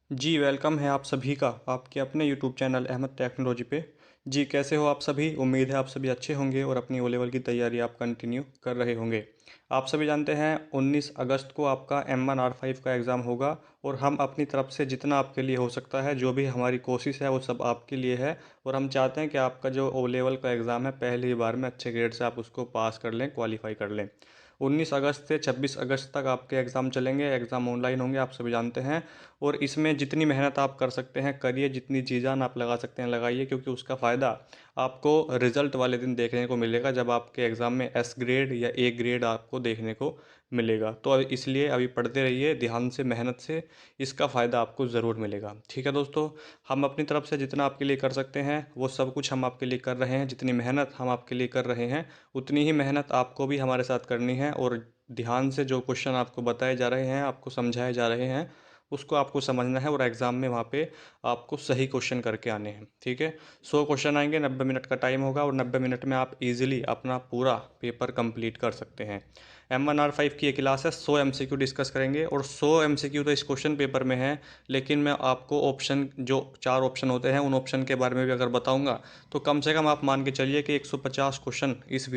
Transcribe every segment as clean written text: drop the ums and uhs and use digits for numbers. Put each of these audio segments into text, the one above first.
जी, welcome है आप सभी का आपके अपने यूट्यूब चैनल अहमद टेक्नोलॉजी पे। जी, कैसे हो आप सभी? उम्मीद है आप सभी अच्छे होंगे और अपनी ओ लेवल की तैयारी आप कंटिन्यू कर रहे होंगे। आप सभी जानते हैं 19 अगस्त को आपका M1R5 का एग्ज़ाम होगा और हम अपनी तरफ से जितना आपके लिए हो सकता है, जो भी हमारी कोशिश है वो सब आपके लिए है और हम चाहते हैं कि आपका जो ओ लेवल का एग्ज़ाम है पहली ही बार में अच्छे ग्रेड से आप उसको पास कर लें, क्वालीफाई कर लें। 19 अगस्त से 26 अगस्त तक आपके एग्ज़ाम चलेंगे, एग्ज़ाम ऑनलाइन होंगे आप सभी जानते हैं। और इसमें जितनी मेहनत आप कर सकते हैं करिए, जितनी जी जान आप लगा सकते हैं लगाइए, क्योंकि उसका फ़ायदा आपको रिज़ल्ट वाले दिन देखने को मिलेगा, जब आपके एग्ज़ाम में एस ग्रेड या ए ग्रेड आपको देखने को मिलेगा। तो इसलिए अभी पढ़ते रहिए ध्यान से, मेहनत से, इसका फ़ायदा आपको ज़रूर मिलेगा। ठीक है दोस्तों, हम अपनी तरफ से जितना आपके लिए कर सकते हैं वो सब कुछ हम आपके लिए कर रहे हैं। जितनी मेहनत हम आपके लिए कर रहे हैं उतनी ही मेहनत आपको भी हमारे साथ करनी है और ध्यान से जो क्वेश्चन आपको बताए जा रहे हैं, आपको समझाए जा रहे हैं, उसको आपको समझना है और एग्ज़ाम में वहाँ पे आपको सही क्वेश्चन करके आने हैं। ठीक है, 100 क्वेश्चन आएंगे, 90 मिनट का टाइम होगा और 90 मिनट में आप इजीली अपना पूरा पेपर कंप्लीट कर सकते हैं। M1R5 की ये क्लास है, 100 MCQ डिस्कस करेंगे और 100 MCQ तो इस क्वेश्चन पेपर में है, लेकिन मैं आपको ऑप्शन, जो 4 ऑप्शन होते हैं, उन ऑप्शन के बारे में भी अगर बताऊंगा तो कम से कम आप मान के चलिए कि 150 क्वेश्चन इस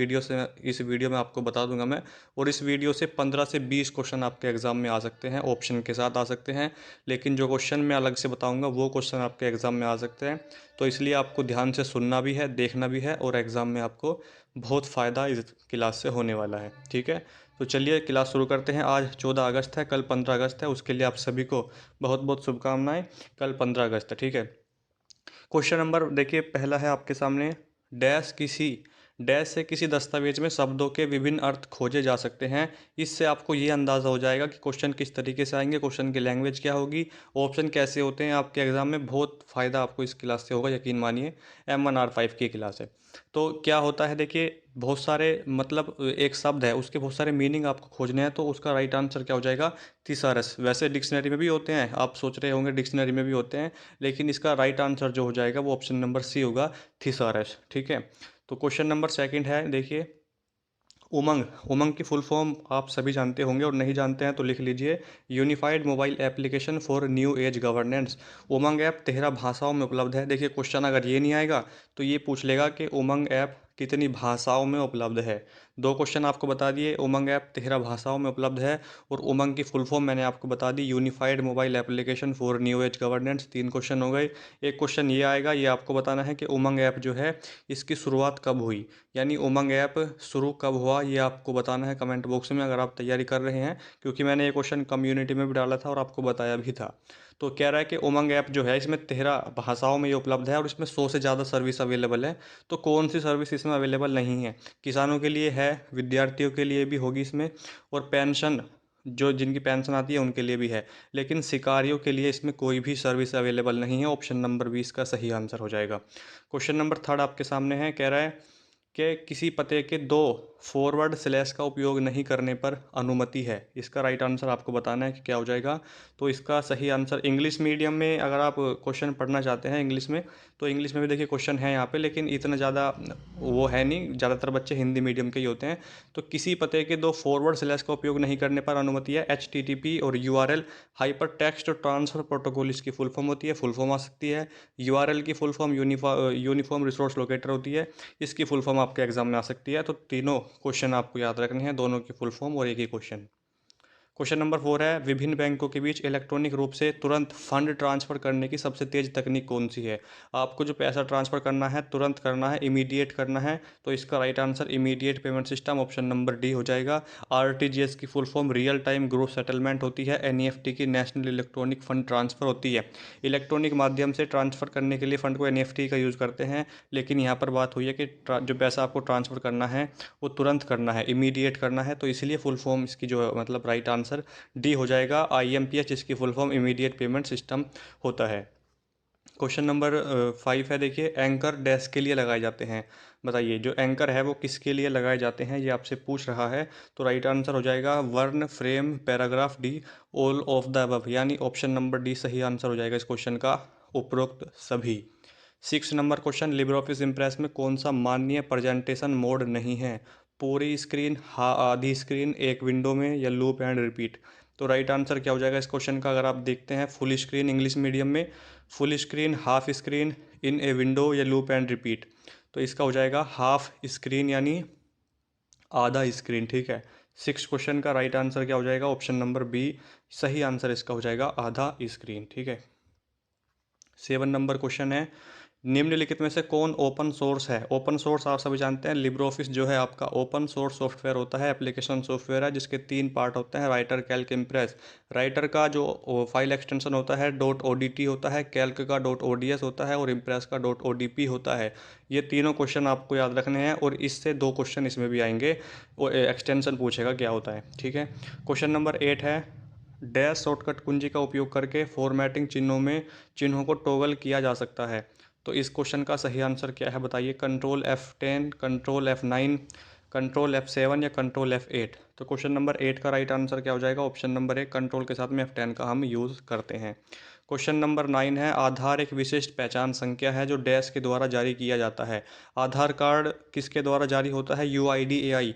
वीडियो में आपको बता दूंगा मैं। और इस वीडियो से 15 से 20 क्वेश्चन आपके एग्ज़ाम में आ सकते हैं, ऑप्शन के साथ आ सकते हैं। लेकिन जो क्वेश्चन मैं अलग से बताऊंगा वो क्वेश्चन आपके एग्ज़ाम में आ सकते हैं। तो इसलिए आपको ध्यान से सुनना भी है, देखना भी है और एग्ज़ाम में आपको बहुत फ़ायदा इस क्लास से होने वाला है। ठीक है, तो चलिए क्लास शुरू करते हैं। आज 14 अगस्त है, कल 15 अगस्त है, उसके लिए आप सभी को बहुत बहुत शुभकामनाएं। कल 15 अगस्त है। ठीक है, क्वेश्चन नंबर देखिए, पहला है आपके सामने। डैश किसी डैश से किसी दस्तावेज में शब्दों के विभिन्न अर्थ खोजे जा सकते हैं। इससे आपको ये अंदाज़ा हो जाएगा कि क्वेश्चन किस तरीके से आएंगे, क्वेश्चन की लैंग्वेज क्या होगी, ऑप्शन कैसे होते हैं आपके एग्जाम में। बहुत फ़ायदा आपको इस क्लास से होगा, यकीन मानिए। M1R5 की क्लास है। तो क्या होता है देखिए, बहुत सारे मतलब एक शब्द है, उसके बहुत सारे मीनिंग आपको खोजने हैं, तो उसका राइट आंसर क्या हो जाएगा? थिसारस। वैसे डिक्शनरी में भी होते हैं, आप सोच रहे होंगे डिक्शनरी में भी होते हैं, लेकिन इसका राइट आंसर जो हो जाएगा वो ऑप्शन नंबर सी होगा, थिसारस। ठीक है, तो क्वेश्चन नंबर सेकंड है देखिए, उमंग। उमंग की फुल फॉर्म आप सभी जानते होंगे और नहीं जानते हैं तो लिख लीजिए, unified mobile application for new age governance. Umang app 13 भाषाओं में उपलब्ध है। देखिए, क्वेश्चन अगर ये नहीं आएगा तो ये पूछ लेगा कि उमंग ऐप कितनी भाषाओं में उपलब्ध है। दो क्वेश्चन आपको बता दिए, उमंग ऐप 13 भाषाओं में उपलब्ध है और उमंग की फुल फॉर्म मैंने आपको बता दी, unified mobile application for new age governance. 3 question हो गए। एक क्वेश्चन ये आएगा, ये आपको बताना है कि उमंग ऐप जो है इसकी शुरुआत कब हुई, यानी उमंग ऐप शुरू कब हुआ, ये आपको बताना है कमेंट बॉक्स में, अगर आप तैयारी कर रहे हैं, क्योंकि मैंने ये क्वेश्चन कम्युनिटी में भी डाला था और आपको बताया भी था। तो कह रहा है कि उमंग ऐप जो है इसमें 13 भाषाओं में ये उपलब्ध है और इसमें 100 से ज़्यादा सर्विस अवेलेबल है। तो कौन सी सर्विस इसमें अवेलेबल नहीं है? किसानों के लिए है, विद्यार्थियों के लिए भी होगी इसमें, और पेंशन, जो जिनकी पेंशन आती है उनके लिए भी है। लेकिन शिकारियों के लिए इसमें कोई भी सर्विस अवेलेबल नहीं है। ऑप्शन नंबर 20 का सही आंसर हो जाएगा। क्वेश्चन नंबर थर्ड आपके सामने है, कह रहा है कि किसी पते के 2 फॉरवर्ड स्लैश का उपयोग नहीं करने पर अनुमति है। इसका राइट आंसर आपको बताना है कि क्या हो जाएगा। तो इसका सही आंसर, इंग्लिश मीडियम में अगर आप क्वेश्चन पढ़ना चाहते हैं इंग्लिश में, तो इंग्लिश में भी देखिए क्वेश्चन है यहाँ पे, लेकिन इतना ज़्यादा वो है नहीं, ज़्यादातर बच्चे हिंदी मीडियम के ही होते हैं। तो किसी पते के 2 फॉरवर्ड स्लैश का उपयोग नहीं करने पर अनुमति है। HTTP और URL hyper text transfer protocol इसकी फुल फॉर्म होती है, फुल फॉर्म आ सकती है। URL की full form uniform resource locator होती है, इसकी फुल फॉर्म आपके एग्जाम में आ सकती है। तो तीनों क्वेश्चन आपको याद रखने हैं, दोनों की फुल फॉर्म और एक ही क्वेश्चन। क्वेश्चन नंबर 4 है, विभिन्न बैंकों के बीच इलेक्ट्रॉनिक रूप से तुरंत फंड ट्रांसफर करने की सबसे तेज तकनीक कौन सी है? आपको जो पैसा ट्रांसफर करना है, तुरंत करना है, इमीडिएट करना है, तो इसका right answer immediate payment system, option number D हो जाएगा। RTGS की full form real time growth settlement होती है। NEFT की नेशनल इलेक्ट्रॉनिक फंड ट्रांसफर होती है। इलेक्ट्रॉनिक माध्यम से ट्रांसफर करने के लिए फंड को NEFT का यूज़ करते हैं, लेकिन यहाँ पर बात हुई है कि जो पैसा आपको ट्रांसफ़र करना है वो तुरंत करना है, इमीडिएट करना है, तो इसलिए फुल फॉर्म इसकी जो मतलब राइट आंसर डी हो जाएगा, IMPH, इसकी full form immediate payment system होता है। क्वेश्चन नंबर 5 है देखिए, एंकर डैश के लिए लगाए जाते हैं। बताइए, जो एंकर है वो किसके लिए लगाए जाते हैं, ये आपसे पूछ रहा है। तो राइट आंसर हो जाएगा वर्ण, frame, paragraph, D, all of the above, यानी ऑप्शन नंबर डी सही आंसर हो जाएगा इस क्वेश्चन का, उपरोक्त सभी। 6 number question, Libre office Impress में कौन सा माननीय प्रेजेंटेशन मोड नहीं है? पूरी स्क्रीन, आधी स्क्रीन, एक विंडो में, या लूप एंड रिपीट? तो राइट आंसर क्या हो जाएगा इस क्वेश्चन का? अगर आप देखते हैं फुल स्क्रीन इंग्लिश मीडियम में, full screen, half screen, in a window या लूप एंड रिपीट, तो इसका हो जाएगा हाफ स्क्रीन यानी आधा स्क्रीन। ठीक है, 6 क्वेश्चन का राइट आंसर क्या हो जाएगा? ऑप्शन नंबर बी सही आंसर इसका हो जाएगा, आधा स्क्रीन। ठीक है, 7 नंबर क्वेश्चन है, निम्नलिखित में से कौन ओपन सोर्स है? ओपन सोर्स आप सभी जानते हैं, लिब्रे ऑफिस जो है आपका ओपन सोर्स सॉफ्टवेयर होता है, एप्लीकेशन सॉफ्टवेयर है, जिसके 3 पार्ट होते हैं, राइटर, कैल्क, इम्प्रेस। राइटर का जो फाइल एक्सटेंशन होता है .odt होता है, कैल्क का .ods होता है और इम्प्रेस का .odp होता है। ये तीनों क्वेश्चन आपको याद रखने हैं और इससे 2 क्वेश्चन इसमें भी आएंगे, वो एक्सटेंशन पूछेगा क्या होता है। ठीक है, क्वेश्चन नंबर 8 है, डैश शॉर्टकट कुंजी का उपयोग करके फॉर्मेटिंग चिन्हों को टॉगल किया जा सकता है। तो इस क्वेश्चन का सही आंसर क्या है बताइए? Control F10, control F9, control F7 या कंट्रोल F8? तो क्वेश्चन नंबर 8 का राइट आंसर क्या हो जाएगा? ऑप्शन नंबर ए, कंट्रोल के साथ में F10 का हम यूज़ करते हैं। क्वेश्चन नंबर 9 है, आधार एक विशिष्ट पहचान संख्या है जो डैश के द्वारा जारी किया जाता है। आधार कार्ड किसके द्वारा जारी होता है? UIDAI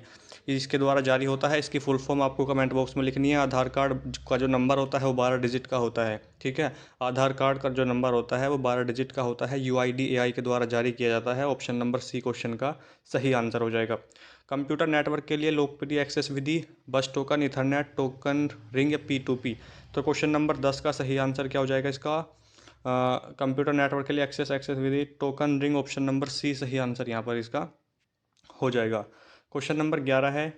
इसके द्वारा जारी होता है। इसकी फुल फॉर्म आपको कमेंट बॉक्स में लिखनी है। आधार कार्ड का जो नंबर होता है वो 12 डिजिट का होता है। ठीक है, आधार कार्ड का जो नंबर होता है वो 12 डिजिट का होता है, UIDAI के द्वारा जारी किया जाता है। ऑप्शन नंबर सी क्वेश्चन का सही आंसर हो जाएगा। कंप्यूटर नेटवर्क के लिए लोकप्रिय एक्सेस विधि बस टोकन, इथरनेट टोकन, रिंग या P2P? तो क्वेश्चन नंबर 10 का सही आंसर क्या हो जाएगा इसका? कंप्यूटर नेटवर्क के लिए एक्सेस विधि token ring, option number C सही आंसर यहाँ पर इसका हो जाएगा। क्वेश्चन नंबर 11 है,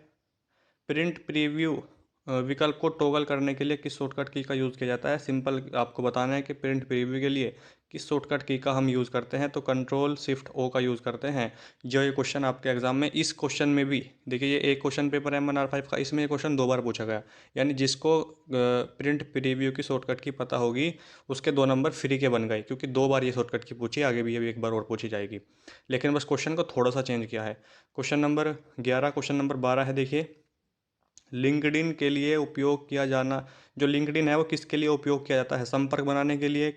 प्रिंट प्रीव्यू विकल्प को टॉगल करने के लिए किस शॉर्टकट की का यूज़ किया जाता है? सिंपल आपको बताना है कि प्रिंट प्रीव्यू के लिए किस शॉर्टकट की का हम यूज़ करते हैं। तो कंट्रोल शिफ्ट ओ का यूज़ करते हैं। जो ये क्वेश्चन आपके एग्जाम में, इस क्वेश्चन में भी देखिए, ये एक क्वेश्चन पेपर M1R5 का, इसमें ये क्वेश्चन 2 बार पूछा गया। यानी जिसको प्रिंट प्रीव्यू की शॉर्टकट की पता होगी उसके 2 नंबर फ्री के बन गए, क्योंकि 2 बार ये शॉर्टकट की पूछी, आगे भी अभी एक बार और पूछी जाएगी। लेकिन बस क्वेश्चन को थोड़ा सा चेंज किया है। क्वेश्चन नंबर 11, क्वेश्चन नंबर 12 है, देखिए, लिंक्डइन के लिए उपयोग किया जाना, जो लिंक्डइन है वो किसके लिए उपयोग किया जाता है? संपर्क बनाने के लिए,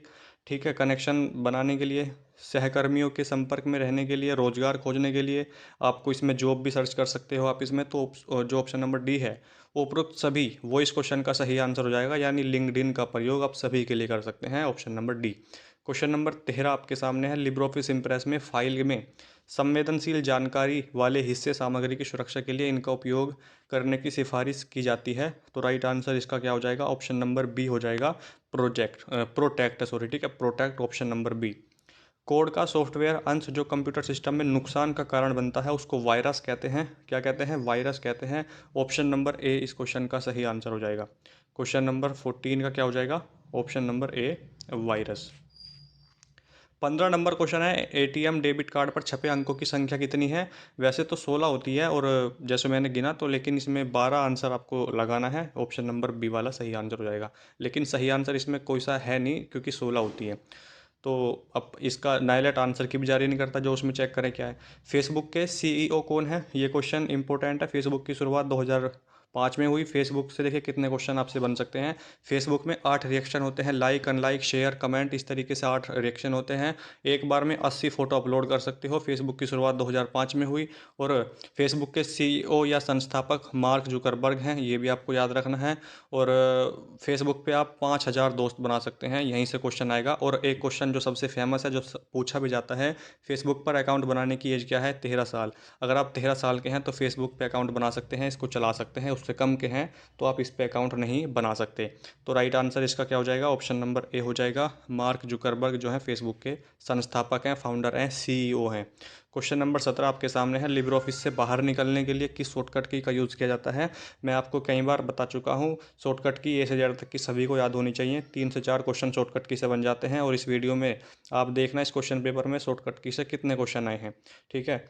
ठीक है, कनेक्शन बनाने के लिए, सहकर्मियों के संपर्क में रहने के लिए, रोजगार खोजने के लिए, आपको इसमें जॉब भी सर्च कर सकते हो आप इसमें। तो जो ऑप्शन नंबर डी है, उपरोक्त सभी, वो इस क्वेश्चन का सही आंसर हो जाएगा। यानी लिंक्डइन का प्रयोग आप सभी के लिए कर सकते हैं, option number D. Question number 13 आपके सामने है, लिब्रे ऑफिस इम्प्रेस में फाइल में संवेदनशील जानकारी वाले हिस्से सामग्री की सुरक्षा के लिए इनका उपयोग करने की सिफारिश की जाती है। तो राइट आंसर इसका क्या हो जाएगा? ऑप्शन नंबर बी हो जाएगा, प्रोटेक्ट, सॉरी, ठीक है, protect, option number B. Code का सॉफ्टवेयर अंश जो कंप्यूटर सिस्टम में नुकसान का कारण बनता है उसको वायरस कहते हैं। क्या कहते हैं? वायरस कहते हैं। ऑप्शन नंबर ए इस क्वेश्चन का सही आंसर हो जाएगा। क्वेश्चन नंबर 14 का क्या हो जाएगा? Option number A, virus. 15 number question है, ATM डेबिट कार्ड पर छपे अंकों की संख्या कितनी है? वैसे तो 16 होती है, और जैसे मैंने गिना तो, लेकिन इसमें 12 आंसर आपको लगाना है। ऑप्शन नंबर बी वाला सही आंसर हो जाएगा। लेकिन सही आंसर इसमें कोई सा है नहीं, क्योंकि 16 होती है। तो अब इसका नाइलेट आंसर की भी जारी नहीं करता, जो उसमें चेक करें क्या है। फेसबुक के CEO कौन है? ये क्वेश्चन इंपॉर्टेंट है। फेसबुक की शुरुआत 2005 में हुई। फेसबुक से देखिए कितने क्वेश्चन आपसे बन सकते हैं। फेसबुक में 8 रिएक्शन होते हैं, लाइक, अनलाइक, शेयर, कमेंट, इस तरीके से 8 रिएक्शन होते हैं। एक बार में 80 फोटो अपलोड कर सकते हो। फेसबुक की शुरुआत 2005 में हुई। और फेसबुक के CEO या संस्थापक मार्क जुकरबर्ग हैं, ये भी आपको याद रखना है। और फेसबुक पे आप 5000 दोस्त बना सकते हैं, यहीं से क्वेश्चन आएगा। और एक क्वेश्चन जो सबसे फेमस है, जो पूछा भी जाता है, फेसबुक पर अकाउंट बनाने की एज क्या है? 13 साल। अगर आप 13 साल के हैं तो फेसबुक पे अकाउंट बना सकते हैं, इसको चला सकते हैं। उससे कम के हैं तो आप इस पे अकाउंट नहीं बना सकते। तो राइट आंसर इसका क्या हो जाएगा? ऑप्शन नंबर ए हो जाएगा। मार्क जुकरबर्ग जो है फेसबुक के संस्थापक हैं, फाउंडर हैं, CEO हैं। क्वेश्चन नंबर 17 आपके सामने है, लिब्रे ऑफिस से बाहर निकलने के लिए किस शॉर्टकट की का यूज़ किया जाता है? मैं आपको कई बार बता चुका हूँ, शॉर्टकट की ए से जेड तक की सभी को याद होनी चाहिए। 3 से 4 क्वेश्चन शॉर्टकट की से बन जाते हैं। और इस वीडियो में आप देखना इस क्वेश्चन पेपर में शॉर्टकट की से कितने क्वेश्चन आए हैं। ठीक है,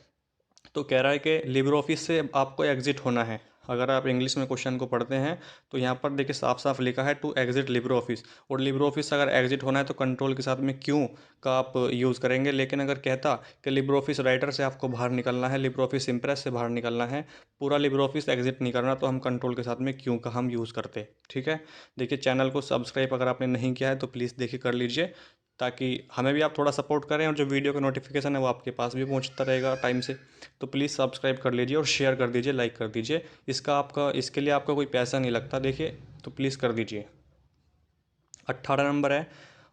तो कह रहा है कि लिब्रे ऑफिस से आपको एग्जिट होना है। अगर आप इंग्लिश में क्वेश्चन को पढ़ते हैं तो यहाँ पर देखिए साफ साफ लिखा है टू एग्जिट लिब्रे ऑफिस। और लिब्रे ऑफिस अगर एग्जिट होना है तो कंट्रोल के साथ में क्यों का आप यूज़ करेंगे। लेकिन अगर कहता कि लिब्रे ऑफिस राइटर से आपको बाहर निकलना है, लिब्रे ऑफिस इम्प्रेस से बाहर निकलना है, पूरा लिब्रे ऑफिस एग्जिट नहीं करना, तो हम कंट्रोल के साथ में क्यों का हम यूज़ करते। ठीक है, देखिए चैनल को सब्सक्राइब अगर आपने नहीं किया है तो प्लीज़ देखिए कर लीजिए, ताकि हमें भी आप थोड़ा सपोर्ट करें, और जो वीडियो का नोटिफिकेशन है वो आपके पास भी पहुंचता रहेगा टाइम से। तो प्लीज़ सब्सक्राइब कर लीजिए और शेयर कर दीजिए, लाइक कर दीजिए। इसका आपका, इसके लिए आपका कोई पैसा नहीं लगता। देखिए तो प्लीज़ कर दीजिए। 18 नंबर है,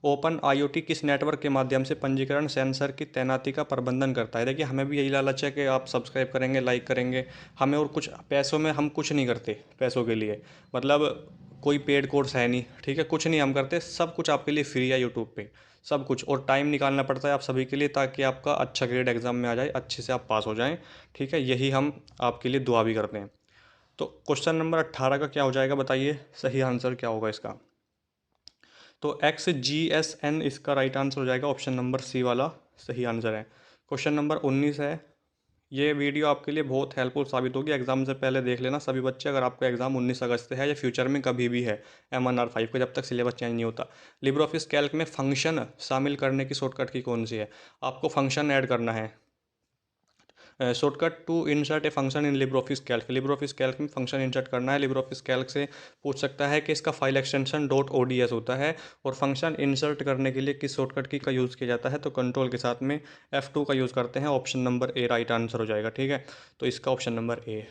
ओपन आईओटी किस नेटवर्क के माध्यम से पंजीकरण सेंसर की तैनाती का प्रबंधन करता है। देखिए हमें भी यही लालच है कि आप सब्सक्राइब करेंगे, लाइक करेंगे हमें, और कुछ पैसों में हम कुछ नहीं करते पैसों के लिए, मतलब कोई पेड कोर्स है नहीं, ठीक है, कुछ नहीं हम करते, सब कुछ आपके लिए फ्री है यूट्यूब पे, सब कुछ। और टाइम निकालना पड़ता है आप सभी के लिए, ताकि आपका अच्छा ग्रेड एग्जाम में आ जाए, अच्छे से आप पास हो जाएं, ठीक है, यही हम आपके लिए दुआ भी करते हैं। तो क्वेश्चन नंबर 18 का क्या हो जाएगा बताइए, सही आंसर क्या होगा इसका। तो XGSN इसका राइट आंसर हो जाएगा, ऑप्शन नंबर सी वाला सही आंसर है। क्वेश्चन नंबर 19 है, ये वीडियो आपके लिए बहुत हेल्पफुल साबित होगी, एग्जाम से पहले देख लेना सभी बच्चे, अगर आपका एग्जाम 19 अगस्त से है या फ्यूचर में कभी भी है MNR 5 का, जब तक सिलेबस चेंज नहीं होता। लिब्रे ऑफिस कैल्क में फंक्शन शामिल करने की शॉर्टकट की कौन सी है। आपको फंक्शन ऐड करना है, shortcut to insert a function in LibreOffice Calc. LibreOffice Calc में फंक्शन इंसर्ट करना है। लिब्रे ऑफिस कैल्क से पूछ सकता है कि इसका फाइल एक्सटेंशन .ods होता है, और फंक्शन इंसर्ट करने के लिए किस शॉर्टकट की का यूज़ किया जाता है, तो कंट्रोल के साथ में F2 का यूज़ करते हैं। Option number A right answer हो जाएगा, ठीक है, तो इसका option number A.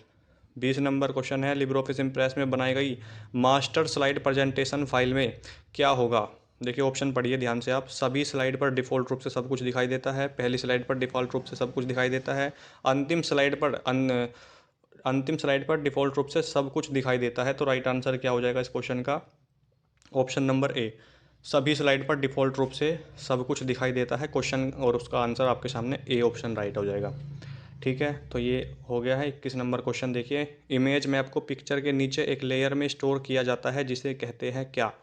20 number question है, लिब्रे ऑफिस इम्प्रेस में बनाई गई मास्टर स्लाइड प्रेजेंटेशन फाइल में क्या होगा। देखिए ऑप्शन पढ़िए ध्यान से आप। सभी स्लाइड पर डिफ़ॉल्ट रूप से सब कुछ दिखाई देता है, पहली स्लाइड पर डिफ़ॉल्ट रूप से सब कुछ दिखाई देता है, अंतिम स्लाइड पर अंतिम स्लाइड पर डिफ़ॉल्ट रूप से सब कुछ दिखाई देता है। तो राइट आंसर क्या हो जाएगा इस क्वेश्चन का, ऑप्शन नंबर ए, सभी स्लाइड पर डिफ़ॉल्ट रूप से सब कुछ दिखाई देता है क्वेश्चन, और उसका आंसर आपके सामने ए ऑप्शन राइट हो जाएगा, ठीक है। तो ये हो गया है 21 नंबर क्वेश्चन। देखिए इमेज मैप को पिक्चर के नीचे एक लेयर में स्टोर किया जाता है, जिसे कहते हैं क्या,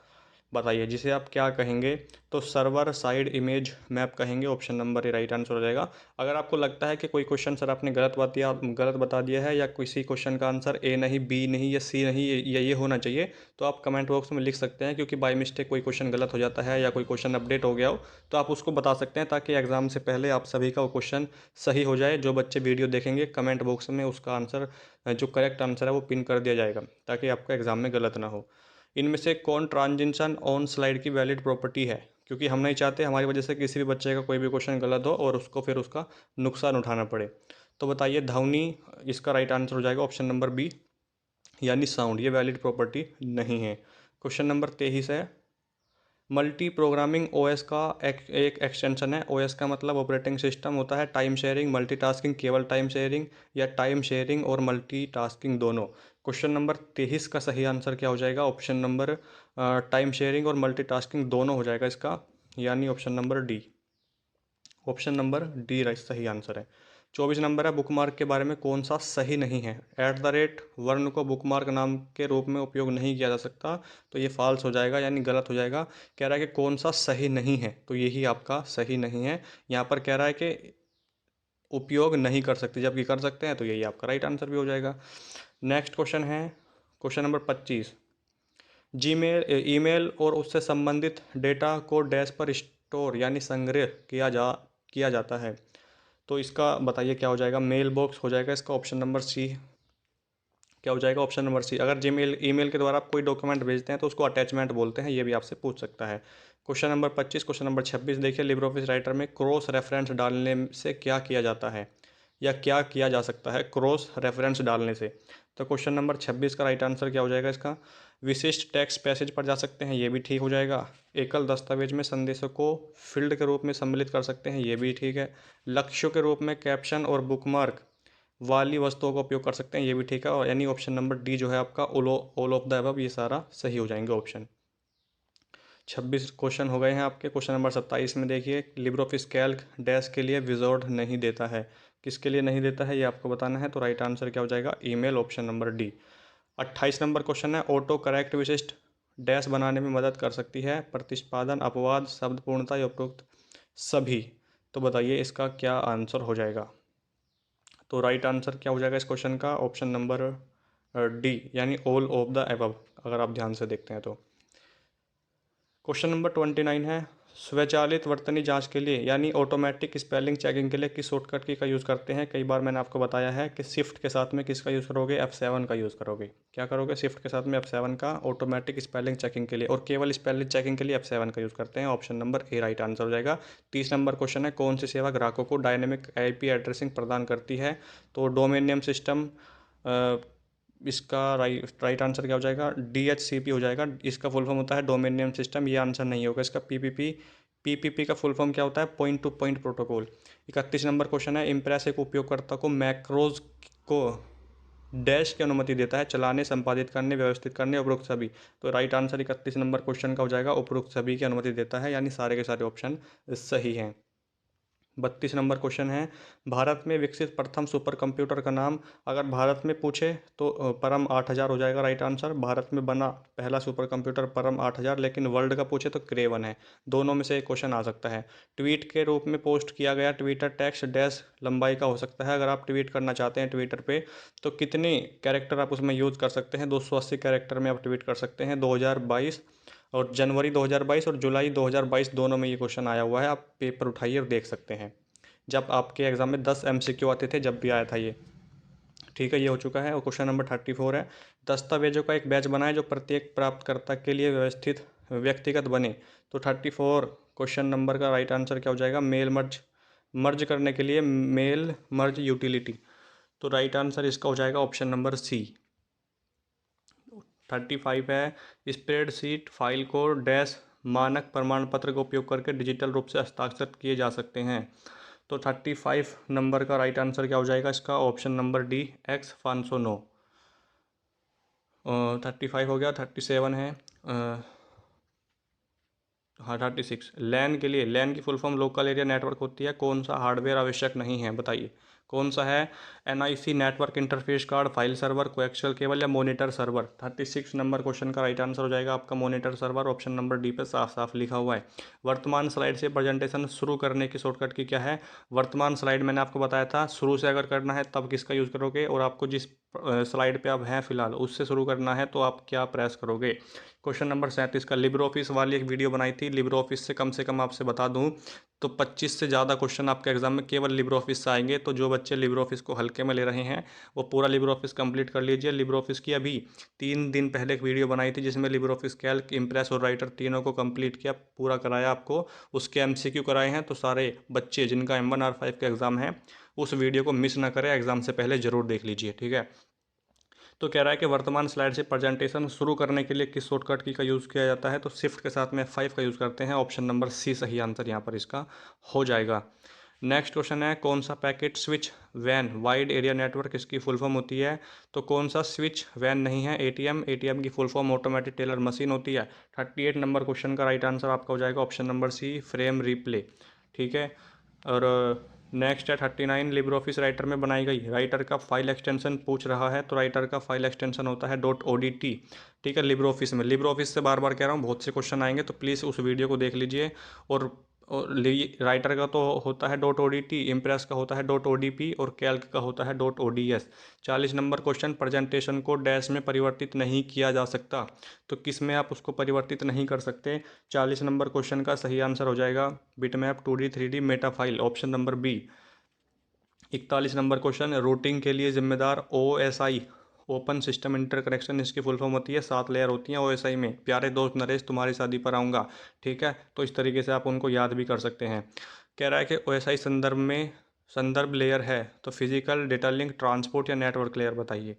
बताइए जिसे आप क्या कहेंगे, तो सर्वर साइड इमेज मैप कहेंगे, option number A right answer हो जाएगा। अगर आपको लगता है कि कोई क्वेश्चन सर आपने गलत बता दिया है, या किसी क्वेश्चन का आंसर ए नहीं, बी नहीं, या सी नहीं, ये होना चाहिए, तो आप कमेंट बॉक्स में लिख सकते हैं, क्योंकि बाय मिस्टेक कोई क्वेश्चन गलत हो जाता है या कोई क्वेश्चन अपडेट हो गया हो, तो आप उसको बता सकते हैं, ताकि एग्जाम से पहले आप सभी का वो क्वेश्चन सही हो जाए। जो बच्चे वीडियो देखेंगे कमेंट बॉक्स में उसका आंसर, जो करेक्ट आंसर है वो पिन कर दिया जाएगा, ताकि आपका एग्जाम में गलत ना हो। इनमें से कौन ट्रांजिशन ऑन स्लाइड की वैलिड प्रॉपर्टी है, क्योंकि हम नहीं चाहते हमारी वजह से किसी भी बच्चे का कोई भी क्वेश्चन गलत हो और उसको फिर उसका नुकसान उठाना पड़े। तो बताइए ध्वनि इसका राइट आंसर हो जाएगा, ऑप्शन नंबर बी, यानी साउंड, ये वैलिड प्रॉपर्टी नहीं है। क्वेश्चन नंबर 23 है, मल्टी प्रोग्रामिंग ओएस का एक एक्सटेंशन है। ओएस का मतलब ऑपरेटिंग सिस्टम होता है। टाइम शेयरिंग, मल्टीटास्किंग, केवल टाइम शेयरिंग, या टाइम शेयरिंग और मल्टीटास्किंग दोनों। क्वेश्चन नंबर 23 का सही आंसर क्या हो जाएगा, ऑप्शन नंबर टाइम शेयरिंग और मल्टीटास्किंग दोनों हो जाएगा इसका, यानी option number D, option number D सही आंसर है। 24 नंबर है, बुकमार्क के बारे में कौन सा सही नहीं है। वर्ण को बुकमार्क नाम के रूप में उपयोग नहीं किया जा सकता, तो ये फॉल्स हो जाएगा, यानी गलत हो जाएगा। कह रहा है कि कौन सा सही नहीं है, तो यही आपका सही नहीं है। यहाँ पर कह रहा है कि उपयोग नहीं कर सकते, जबकि कर सकते हैं, तो यही आपका राइट आंसर भी हो जाएगा। नेक्स्ट क्वेश्चन है क्वेश्चन नंबर 25, ईमेल और उससे संबंधित डेटा को डैश पर स्टोर यानी संग्रह किया जाता है, तो इसका बताइए क्या हो जाएगा। मेल बॉक्स हो जाएगा इसका, ऑप्शन नंबर सी, क्या हो जाएगा, ऑप्शन नंबर सी। अगर जीमेल ईमेल के द्वारा आप कोई डॉक्यूमेंट भेजते हैं तो उसको अटैचमेंट बोलते हैं, ये भी आपसे पूछ सकता है। क्वेश्चन नंबर 25, क्वेश्चन नंबर 26 देखिए, लिब्रे ऑफिस राइटर में क्रॉस रेफरेंस डालने से क्या किया जाता है, या क्या किया जा सकता है क्रॉस रेफरेंस डालने से। तो क्वेश्चन नंबर 26 का राइट आंसर क्या हो जाएगा इसका, विशिष्ट टेक्स्ट पैसेज पर जा सकते हैं, ये भी ठीक हो जाएगा। एकल दस्तावेज में संदेशों को फील्ड के रूप में सम्मिलित कर सकते हैं, ये भी ठीक है। लक्ष्यों के रूप में कैप्शन और बुकमार्क वाली वस्तुओं का उपयोग कर सकते हैं, ये भी ठीक है। और यानी ऑप्शन नंबर डी जो है आपका, ऑल ऑफ द अबव, ये सारा सही हो जाएंगे ऑप्शन। 26 क्वेश्चन हो गए हैं आपके। क्वेश्चन नंबर 27 में देखिए, लिब्रे ऑफिस कैल्क डैश के लिए विजॉर्ड नहीं देता है, किसके लिए नहीं देता है ये आपको बताना है। तो राइट आंसर क्या हो जाएगा, email, option number D. 28 number question है, ऑटो करेक्ट विशिष्ट डैश बनाने में मदद कर सकती है, प्रतिस्पादन, अपवाद, शब्द पूर्णता या उपरोक्त सभी। तो बताइए इसका क्या आंसर हो जाएगा। तो राइट आंसर क्या हो जाएगा इस क्वेश्चन का, ऑप्शन नंबर डी, यानी ऑल ऑफ द अबव, अगर आप ध्यान से देखते हैं तो। क्वेश्चन नंबर 29 है, स्वचालित वर्तनी जांच के लिए यानी ऑटोमेटिक स्पेलिंग चेकिंग के लिए किस शॉर्टकट की का यूज़ करते हैं। कई बार मैंने आपको बताया है कि शिफ्ट के साथ में किसका यूज़ करोगे, F7 का यूज़ करोगे। क्या करोगे, शिफ्ट के साथ में F7 का, ऑटोमेटिक स्पेलिंग चेकिंग के लिए, और केवल स्पेलिंग चेकिंग के लिए F7 का यूज़ करते हैं, option number A right answer हो जाएगा। 30 नंबर क्वेश्चन है, कौन सी सेवा ग्राहकों को डायनेमिक IP एड्रेसिंग प्रदान करती है। तो डोमेन नेम सिस्टम इसका राइट आंसर क्या हो जाएगा, DHCP हो जाएगा। इसका फुल फॉर्म होता है डोमेन नेम सिस्टम, ये आंसर नहीं होगा इसका। PPP का फुल फॉर्म क्या होता है, point two point protocol. 31 number question है, इम्प्रेस एक उपयोगकर्ता को मैक्रोज को डैश की अनुमति देता है, चलाने, संपादित करने, व्यवस्थित करने, उपरोक्त सभी। तो राइट आंसर 31 नंबर क्वेश्चन का हो जाएगा उपरोक्त सभी की अनुमति देता है, यानी सारे के सारे ऑप्शन सही हैं। 32 नंबर क्वेश्चन है, भारत में विकसित प्रथम सुपर कंप्यूटर का नाम। अगर भारत में पूछे तो परम 8000 हो जाएगा राइट आंसर। भारत में बना पहला सुपर कंप्यूटर परम 8000, लेकिन वर्ल्ड का पूछे तो क्रेवन है। दोनों में से एक क्वेश्चन आ सकता है। ट्वीट के रूप में पोस्ट किया गया ट्विटर टेक्स्ट डैश लंबाई का हो सकता है। अगर आप ट्वीट करना चाहते हैं ट्विटर पे तो कितने कैरेक्टर आप उसमें यूज़ कर सकते हैं, 280 कैरेक्टर में आप ट्वीट कर सकते हैं। 2022 और जनवरी 2022 और जुलाई 2022 दोनों में ये क्वेश्चन आया हुआ है, आप पेपर उठाइए और देख सकते हैं। जब आपके एग्ज़ाम में 10 MCQ आते थे, जब भी आया था ये। ठीक है, ये हो चुका है। और क्वेश्चन नंबर 34 है, दस्तावेजों का एक बैच बनाएं जो प्रत्येक प्राप्तकर्ता के लिए व्यवस्थित व्यक्तिगत बने। तो 34 क्वेश्चन नंबर का राइट आंसर क्या हो जाएगा, मेल मर्ज करने के लिए मेल मर्ज यूटिलिटी। तो राइट आंसर इसका हो जाएगा ऑप्शन नंबर सी। 35 है, स्प्रेडशीट फाइल को डैश मानक प्रमाण पत्र का उपयोग करके डिजिटल रूप से हस्ताक्षर किए जा सकते हैं। तो 35 नंबर का राइट आंसर क्या हो जाएगा इसका, ऑप्शन नंबर डी X 509। 35 हो गया। 37 है, हाँ 36, लैन के लिए, लैन की full form local area network होती है। कौन सा हार्डवेयर आवश्यक नहीं है, बताइए कौन सा है। NIC network interface card, file server, coaxial cable या मॉनिटर सर्वर। 36 नंबर क्वेश्चन का राइट आंसर हो जाएगा आपका monitor server, option number D पे साफ साफ लिखा हुआ है। वर्तमान स्लाइड से प्रेजेंटेशन शुरू करने की शॉर्टकट की क्या है। वर्तमान स्लाइड मैंने आपको बताया था, शुरू से अगर करना है तब किसका यूज़ करोगे, और आपको जिस स्लाइड पे आप हैं फिलहाल उससे शुरू करना है तो आप क्या प्रेस करोगे। क्वेश्चन नंबर 37 का, लिब्रो ऑफिस वाली एक वीडियो बनाई थी। लिब्रो ऑफिस से कम आपसे बता दूं तो 25 से ज़्यादा क्वेश्चन आपके एग्जाम में केवल लिब्रो ऑफिस से आएंगे। तो जो बच्चे लिब्रो ऑफिस को हल्के में ले रहे हैं वो पूरा लिब्रो ऑफिस कंप्लीट कर लीजिए। लिब्रो ऑफिस की अभी 3 दिन पहले एक वीडियो बनाई थी जिसमें लिब्रो ऑफिस कैल्क, इम्प्रेस और राइटर तीनों को कंप्लीट किया, पूरा कराया आपको, उसके MCQ कराए हैं। तो सारे बच्चे जिनका M1 R5 का एग्ज़ाम है उस वीडियो को मिस ना करें, एग्जाम से पहले ज़रूर देख लीजिए। ठीक है, तो कह रहा है कि वर्तमान स्लाइड से प्रेजेंटेशन शुरू करने के लिए किस शॉर्टकट की का यूज़ किया जाता है। तो शिफ्ट के साथ में F5 का यूज़ करते हैं, ऑप्शन नंबर सी सही आंसर यहाँ पर इसका हो जाएगा। नेक्स्ट क्वेश्चन है, कौन सा पैकेट स्विच वैन वाइड एरिया नेटवर्क इसकी फुल फॉर्म होती है। तो कौन सा स्विच वैन नहीं है, ATM की full form automatic teller machine होती है। 38 नंबर क्वेश्चन का राइट आंसर आपका हो जाएगा option number C frame replay. ठीक है, और नेक्स्ट है 39, लिब्रो ऑफिस राइटर में बनाई गई राइटर का फाइल एक्सटेंशन पूछ रहा है। तो राइटर का फाइल एक्सटेंशन होता है .odt। ठीक है, लिब्रो ऑफिस में, लिब्रो ऑफिस से बार बार कह रहा हूँ बहुत से क्वेश्चन आएंगे तो प्लीज़ उस वीडियो को देख लीजिए। और राइटर का तो होता है .odt, इम्प्रेस का होता है .odp और कैल्क का होता है .ods। 40 नंबर क्वेश्चन, प्रेजेंटेशन को डैश में परिवर्तित नहीं किया जा सकता। तो किस में आप उसको परिवर्तित नहीं कर सकते। 40 नंबर क्वेश्चन का सही आंसर हो जाएगा bitmap 2D 3D meta file, option number B. 41 number question, routing के लिए जिम्मेदार OSI ओपन सिस्टम इंटरकनेक्शन इसकी फुल फॉर्म होती है। 7 लेयर होती हैं OSI में। प्यारे दोस्त नरेश तुम्हारी शादी पर आऊँगा। ठीक है, तो इस तरीके से आप उनको याद भी कर सकते हैं। कह रहा है कि OSI संदर्भ लेयर है तो फिजिकल, डेटा लिंक, ट्रांसपोर्ट या नेटवर्क लेयर, बताइए।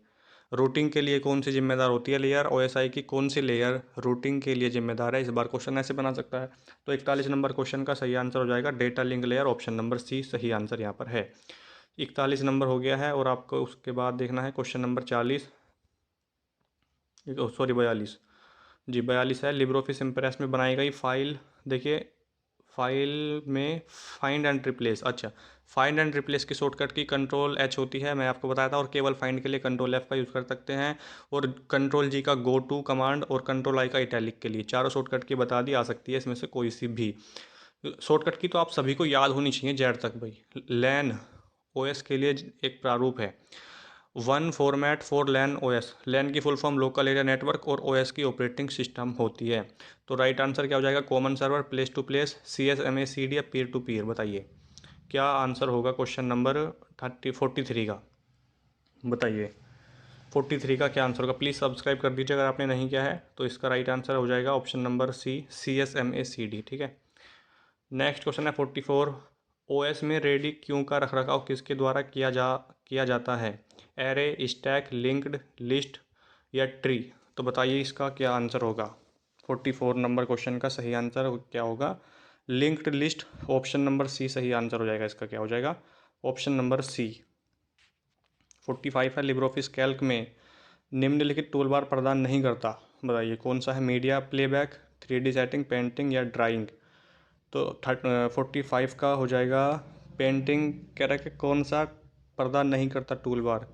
रूटिंग के लिए कौन सी जिम्मेदार होती है लेयर, OSI की कौन सी लेयर रूटिंग के लिए जिम्मेदार है। इस बार क्वेश्चन ऐसे बना सकता है। तो 41 नंबर क्वेश्चन का सही आंसर हो जाएगा data link layer, option number C सही आंसर यहाँ पर है। 41 नंबर हो गया है और आपको उसके बाद देखना है क्वेश्चन नंबर 40, सॉरी 42 जी 42 है, लिब्रो ऑफिस इम्प्रेस में बनाई गई फाइल। देखिए फाइल में फाइंड एंड रिप्लेस, अच्छा फाइंड एंड रिप्लेस की शॉर्टकट की Ctrl+H होती है, मैं आपको बताया था। और केवल फाइंड के लिए Ctrl+F का यूज़ कर सकते हैं, और Ctrl+G का गो टू कमांड, और Ctrl+I का इटैलिक के लिए। चारों शॉर्टकट की बता दी, आ सकती है इसमें से कोई सी भी। शॉर्टकट की तो आप सभी को याद होनी चाहिए जेड तक भाई। लैन OS के लिए एक प्रारूप है, one format for LAN OS। LAN की full form local area network और OS की ऑपरेटिंग सिस्टम होती है। तो राइट आंसर क्या हो जाएगा, common server, place to place, CSMA CD या पीयर टू पीयर, बताइए क्या आंसर होगा क्वेश्चन नंबर 43 का, बताइए 43 का क्या आंसर होगा। प्लीज़ सब्सक्राइब कर दीजिए अगर आपने नहीं किया है। तो इसका राइट आंसर हो जाएगा option number C CSMA CD। ठीक है, नेक्स्ट क्वेश्चन है 44, OS में रेडी क्यू का रखरखाव किसके द्वारा किया जाता है। एरे, स्टैक, लिंक्ड, लिस्ट या ट्री। तो बताइए इसका क्या आंसर होगा। 44 नंबर क्वेश्चन का सही आंसर क्या होगा, linked list. Option number C सही आंसर हो जाएगा। इसका क्या हो जाएगा, ऑप्शन नंबर सी। 45 है, लिब्रोफिस कैल्क में निम्नलिखित टूलबार प्रदान नहीं करता। बताइए कौन सा है, media playback, 3D setting, painting या ड्राइंग। तो 45 का हो जाएगा पेंटिंग। कह रहा है कि कौन सा प्रदान नहीं करता टूल बार,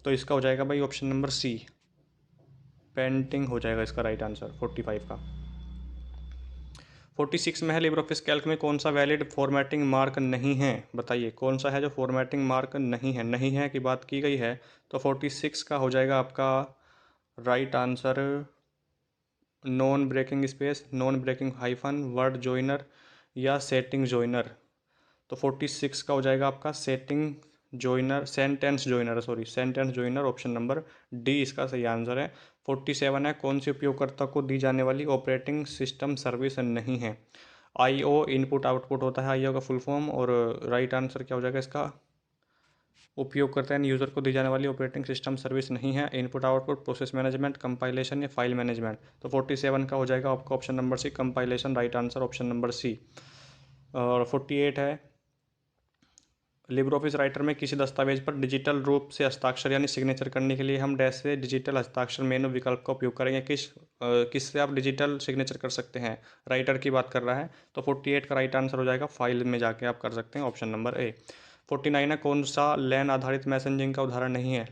तो इसका हो जाएगा भाई ऑप्शन नंबर सी, पेंटिंग हो जाएगा इसका राइट आंसर 45 का। 46 में है, लिब्रोफिस कैल्क में कौन सा वैलिड फॉर्मेटिंग मार्क नहीं है। बताइए कौन सा है जो फॉर्मेटिंग मार्क नहीं है की बात की गई है। तो 46 का हो जाएगा आपका right answer non breaking space, non breaking hyphen, word joiner या सेटिंग जॉइनर। तो 46 का हो जाएगा आपका setting joiner, sentence joiner, sorry sentence joiner, option number D इसका सही आंसर है। 47 है, कौन सी उपयोगकर्ता को दी जाने वाली ऑपरेटिंग सिस्टम सर्विस नहीं है। आईओ इनपुट आउटपुट होता है आईओ का फुल फॉर्म, और राइट आंसर क्या हो जाएगा इसका, उपयोगकर्ता यानी यूज़र को दी जाने वाली ऑपरेटिंग सिस्टम सर्विस नहीं है। Input output, process management, compilation या फाइल मैनेजमेंट। तो 47 का हो जाएगा आपका option number C, compilation, right answer option number C. और 48 है, लिब्रे ऑफिस राइटर में किसी दस्तावेज पर डिजिटल रूप से हस्ताक्षर यानी सिग्नेचर करने के लिए हम डैश से डिजिटल हस्ताक्षर मेनू विकल्प का उपयोग करेंगे। किससे आप डिजिटल सिग्नेचर कर सकते हैं, राइटर की बात कर रहा है। तो 48 का राइट आंसर हो जाएगा फाइल में जाके आप कर सकते हैं, ऑप्शन नंबर ए। 49 है, कौन सा लैन आधारित मैसेजिंग का उदाहरण नहीं है।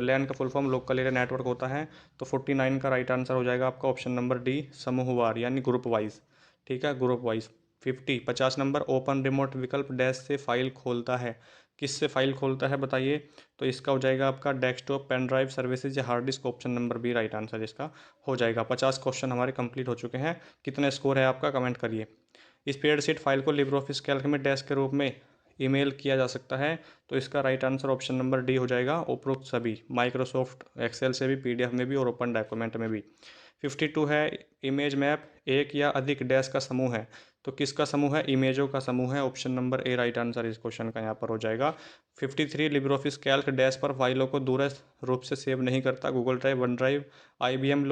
लैन का full form local area network होता है। तो 49 का राइट आंसर हो जाएगा आपका ऑप्शन नंबर डी, समूहवार यानी ग्रुप वाइज। ठीक है, group wise. 50 number, open remote विकल्प डैश से फाइल खोलता है। किससे फाइल खोलता है बताइए। तो इसका हो जाएगा आपका डेस्कटॉप, पेन ड्राइव, सर्विसेज या hard disk, option number B right answer इसका हो जाएगा। 50 क्वेश्चन हमारे कंप्लीट हो चुके हैं। कितना स्कोर है आपका कमेंट करिए। स्प्रेडशीट फाइल को लिब्रे ऑफिस कैल्क में डैश के रूप में ईमेल किया जा सकता है। तो इसका right answer option number D हो जाएगा, उपरोक्त सभी, माइक्रोसॉफ्ट एक्सेल से भी, पीडीएफ में भी और ओपन डॉक्यूमेंट में भी। 52 है, इमेज मैप एक या अधिक डैश का समूह है। तो किसका समूह है, इमेजों का समूह है, option number A right answer इस क्वेश्चन का यहाँ पर हो जाएगा। 53 लिब्रे ऑफिस कैल्क डैश पर फाइलों को दूरस्थ रूप से सेव नहीं करता। Google drive, one drive, IBM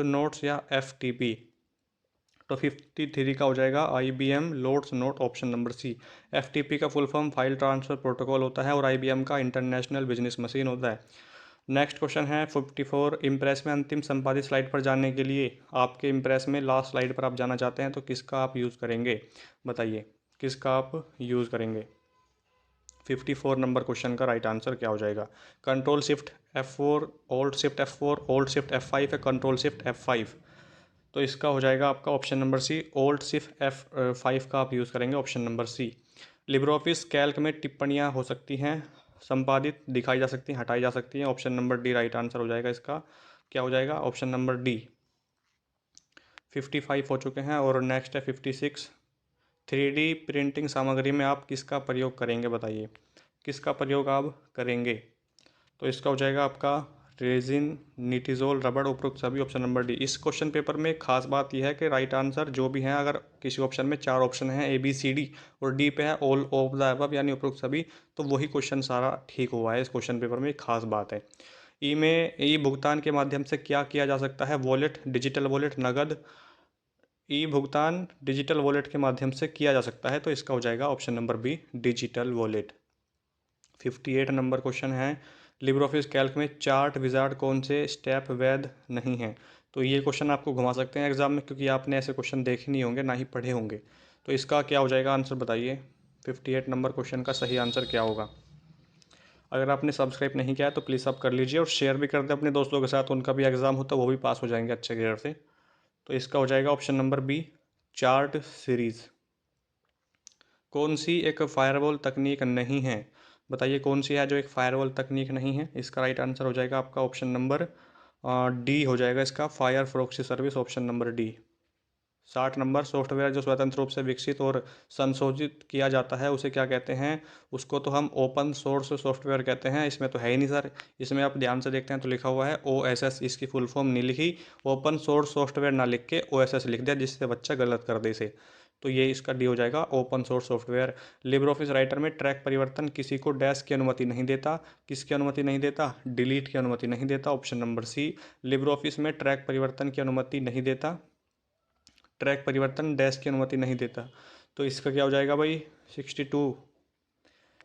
notes या FTP। तो 53 का हो जाएगा IBM loads note, option number C. FTP का full form file transfer protocol होता है और IBM का इंटरनेशनल बिजनेस मशीन होता है। नेक्स्ट क्वेश्चन है 54, इम्प्रेस में अंतिम संपादित स्लाइड पर जाने के लिए आपके इम्प्रेस में लास्ट स्लाइड पर आप जाना चाहते हैं तो किसका आप यूज़ करेंगे। बताइए किसका आप यूज़ करेंगे। 54 नंबर क्वेश्चन का राइट आंसर क्या हो जाएगा, control shift F4, old shift F4, old shift F5 है, कंट्रोल शिफ्ट F5। तो इसका हो जाएगा आपका option number C, old shift F5 का आप यूज़ करेंगे, option number C. LibreOffice Calc में टिप्पणियाँ हो सकती हैं, संपादित, दिखाई जा सकती हैं, हटाई जा सकती हैं, option number D right answer हो जाएगा इसका। क्या हो जाएगा, ऑप्शन नंबर डी। 55 हो चुके हैं और नेक्स्ट है 56, 3D प्रिंटिंग सामग्री में आप किसका प्रयोग करेंगे। बताइए किसका प्रयोग आप करेंगे। तो इसका हो जाएगा आपका रेजिन, निटिजोल, रबड़, उपरोक्त सभी, ऑप्शन नंबर डी। इस क्वेश्चन पेपर में खास बात यह है कि राइट आंसर जो भी है, अगर किसी ऑप्शन में 4 ऑप्शन हैं ABCD और डी पे है ऑल ऑफ द अबव यानी उपरोक्त सभी, तो वही क्वेश्चन सारा ठीक हुआ है। इस क्वेश्चन पेपर में एक खास बात है। ई भुगतान के माध्यम से क्या किया जा सकता है, वॉलेट, डिजिटल वॉलेट, नगद। ई भुगतान डिजिटल वॉलेट के माध्यम से किया जा सकता है, तो इसका हो जाएगा option number B, digital wallet. 58 number question है, लिब्रे ऑफिस कैल्क में चार्ट विजार्ड कौन से स्टेप वैध नहीं है। तो ये क्वेश्चन आपको घुमा सकते हैं एग्जाम में, क्योंकि आपने ऐसे क्वेश्चन देखे नहीं होंगे, ना ही पढ़े होंगे। तो इसका क्या हो जाएगा आंसर बताइए। 58 नंबर क्वेश्चन का सही आंसर क्या होगा। अगर आपने सब्सक्राइब नहीं किया है तो प्लीज़ आप कर लीजिए और शेयर भी कर दें अपने दोस्तों के साथ, उनका भी एग्ज़ाम होता है, वो भी पास हो जाएंगे अच्छे ग्रेड से। तो इसका हो जाएगा option number B, chart series. कौन सी एक फायरवॉल तकनीक नहीं है। बताइए कौन सी है जो एक फायरवॉल तकनीक नहीं है। इसका राइट आंसर हो जाएगा आपका ऑप्शन नंबर डी हो जाएगा इसका, fire proxy service, option number D. 60 number, software जो स्वतंत्र रूप से विकसित और संशोधित किया जाता है उसे क्या कहते हैं। उसको तो हम ओपन सोर्स सॉफ्टवेयर कहते हैं। इसमें तो है ही नहीं सर, इसमें आप ध्यान से देखते हैं तो लिखा हुआ है OSS, इसकी फुल फॉर्म नहीं लिखी, ओपन सोर्स सॉफ्टवेयर ना लिख के OSS लिख दिया, जिससे बच्चा गलत कर दे इसे। तो ये इसका डी हो जाएगा, open source software. Libre office writer में ट्रैक परिवर्तन किसी को डैश की अनुमति नहीं देता। किसकी अनुमति नहीं देता? डिलीट की अनुमति नहीं देता, option number C. LibreOffice में ट्रैक परिवर्तन की अनुमति नहीं देता, ट्रैक परिवर्तन डैश की अनुमति नहीं देता। तो इसका क्या हो जाएगा भाई?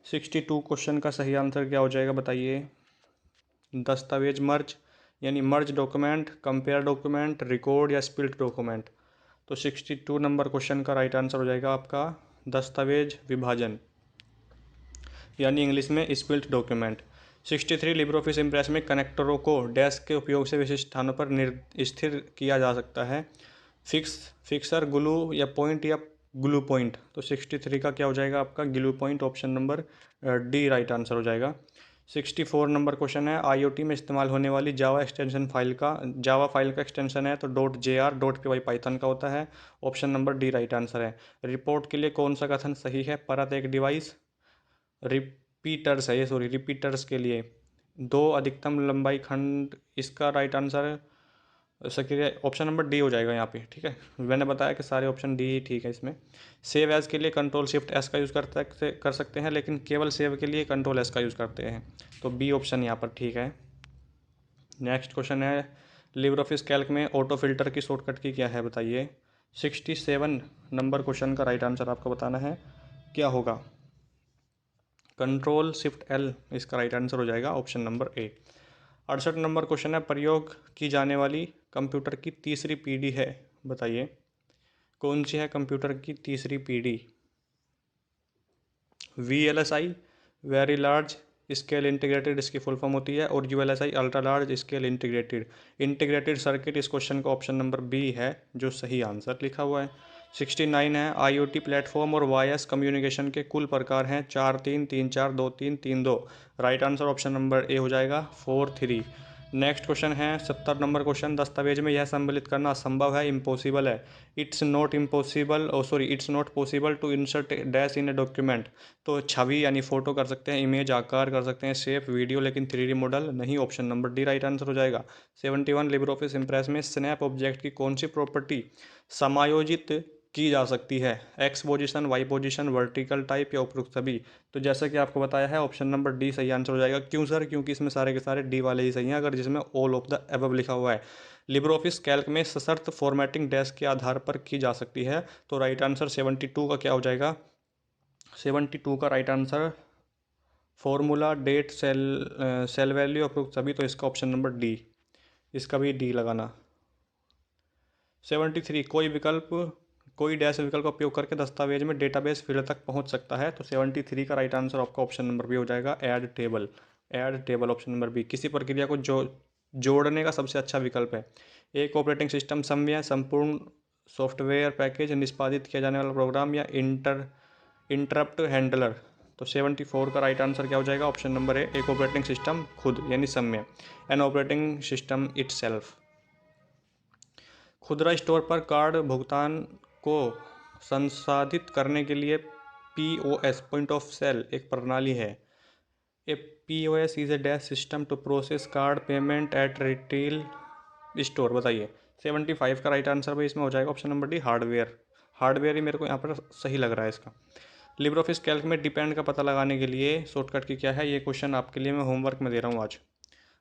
62 क्वेश्चन का सही आंसर क्या हो जाएगा बताइए? दस्तावेज मर्ज यानी मर्ज डॉक्यूमेंट, कंपेयर डॉक्यूमेंट, रिकॉर्ड या स्प्लिट डॉक्यूमेंट। तो 62 नंबर क्वेश्चन का राइट आंसर हो जाएगा आपका दस्तावेज विभाजन, यानी इंग्लिश में split document. 63 Libre office Impress में कनेक्टरों को डैश के उपयोग से विशिष्ट स्थानों पर स्थिर किया जा सकता है। फिक्सर, ग्लू या पॉइंट या ग्लू पॉइंट। तो 63 का क्या हो जाएगा आपका? Glue point, option number D right answer हो जाएगा। 64 नंबर क्वेश्चन है, आईओटी में इस्तेमाल होने वाली जावा एक्सटेंशन फाइल का, जावा फाइल का एक्सटेंशन है तो .jar.py पाइथन का होता है, option number D right answer है। रिपोर्ट के लिए कौन सा कथन सही है? परत एक डिवाइस, रिपीटर्स है ये, सॉरी रिपीटर्स के लिए दो अधिकतम लंबाई खंड, इसका राइट आंसर सक्रिय ऑप्शन नंबर डी हो जाएगा यहाँ पे, ठीक है। मैंने बताया कि सारे ऑप्शन डी ठीक है इसमें। सेव एज के लिए कंट्रोल शिफ्ट एस का यूज़ कर सकते हैं, लेकिन केवल सेव के लिए कंट्रोल एस का यूज़ करते हैं, तो बी ऑप्शन यहाँ पर ठीक है। नेक्स्ट क्वेश्चन है, लिब्रे ऑफिस कैल्क में ऑटो फिल्टर की शॉर्टकट की क्या है बताइए? 67 नंबर क्वेश्चन का राइट आंसर आपको बताना है, क्या होगा? कंट्रोल शिफ्ट एल इसका राइट आंसर हो जाएगा, option number A. 68 number question है, प्रयोग की जाने वाली कंप्यूटर की तीसरी पीढ़ी है बताइए? कौन सी है कंप्यूटर की तीसरी पीढ़ी? VLSI, very large scale integrated इसकी फुल फॉर्म होती है, और ULSI, ultra large scale integrated circuit. इस क्वेश्चन का ऑप्शन नंबर बी है जो सही आंसर लिखा हुआ है। 69 है, IoT प्लेटफॉर्म और वॉयस कम्युनिकेशन के कुल प्रकार हैं 4 3 3 4 2 3 3 2। Right answer option number A हो जाएगा 4 3। नेक्स्ट क्वेश्चन है 70 नंबर क्वेश्चन, दस्तावेज में यह सम्मिलित करना असंभव है, इम्पॉसिबल है। It's not possible to insert dash in a document. तो छवि यानी फोटो कर सकते हैं, इमेज आकार कर सकते हैं, शेप वीडियो, लेकिन 3D मॉडल नहीं, option number D right answer हो जाएगा। 71 लिब्रे ऑफिस इम्प्रेस में स्नैप ऑब्जेक्ट की कौन सी प्रॉपर्टी समायोजित की जा सकती है? X position, Y position, vertical type या उपरोक्त सभी। तो जैसा कि आपको बताया है, ऑप्शन नंबर डी सही आंसर हो जाएगा। क्यों सर? क्योंकि इसमें सारे के सारे डी वाले ही सही हैं, अगर जिसमें ऑल ऑफ द एबव लिखा हुआ है। लिब्रे ऑफिस कैल्क में सशर्त फॉर्मेटिंग डैश के आधार पर की जा सकती है, तो राइट आंसर 72 का क्या हो जाएगा? 72 का right answer formula, date, cell value, उपरोक्त सभी, तो इसका ऑप्शन नंबर डी, इसका भी डी लगाना। 73 कोई डैश विकल्प का उपयोग करके दस्तावेज में डेटाबेस फील्ड तक पहुंच सकता है, तो 73 का राइट आंसर आपका ऑप्शन नंबर बी हो जाएगा, add table option number B. किसी प्रक्रिया को जोड़ने का सबसे अच्छा विकल्प है। एक ऑपरेटिंग सिस्टम समय, संपूर्ण सॉफ्टवेयर पैकेज, निष्पादित किया जाने वाला प्रोग्राम, या इंटरप्ट हैंडलर। तो 74 का राइट आंसर क्या हो जाएगा? ऑप्शन नंबर ए, एक ऑपरेटिंग सिस्टम खुद यानी समय, एन ऑपरेटिंग सिस्टम इटसेल्फ। खुदरा स्टोर पर कार्ड भुगतान को संसाधित करने के लिए POS, पॉइंट ऑफ सेल, एक प्रणाली है। A POS is a dash system to process card payment at retail store. बताइए 75 का राइट आंसर भाई इसमें हो जाएगा ऑप्शन नंबर डी, हार्डवेयर ही मेरे को यहाँ पर सही लग रहा है इसका। लिब्रे ऑफिस कैल्क में डिपेंड का पता लगाने के लिए शॉर्टकट की क्या है? ये क्वेश्चन आपके लिए मैं होमवर्क में दे रहा हूँ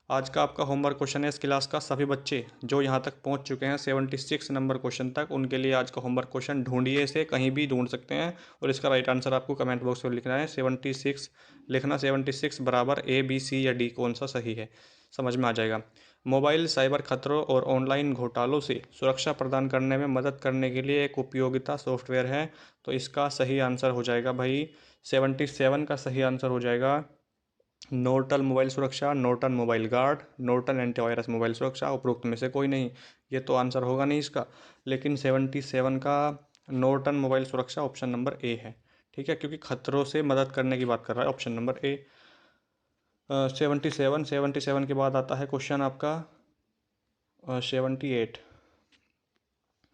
आज का आपका होमवर्क क्वेश्चन है। इस क्लास का सभी बच्चे जो यहाँ तक पहुँच चुके हैं 76 नंबर क्वेश्चन तक, उनके लिए आज का होमवर्क क्वेश्चन ढूंढिए, इसे कहीं भी ढूंढ सकते हैं, और इसका राइट आंसर आपको कमेंट बॉक्स में लिखना है। 76 लिखना, 76 बराबर A, B, C या D कौन सा सही है, समझ में आ जाएगा। मोबाइल साइबर खतरों और ऑनलाइन घोटालों से सुरक्षा प्रदान करने में मदद करने के लिए एक उपयोगिता सॉफ्टवेयर है, तो इसका सही आंसर हो जाएगा भाई 77 का सही आंसर हो जाएगा नॉर्टन मोबाइल सुरक्षा, Norton mobile guard, Norton antivirus mobile सुरक्षा, उपरोक्त में से कोई नहीं। ये तो आंसर होगा नहीं इसका, लेकिन 77 का नॉर्टन मोबाइल सुरक्षा ऑप्शन नंबर ए है, ठीक है, क्योंकि खतरों से मदद करने की बात कर रहा है, ऑप्शन नंबर ए। 77 के बाद आता है क्वेश्चन आपका 78।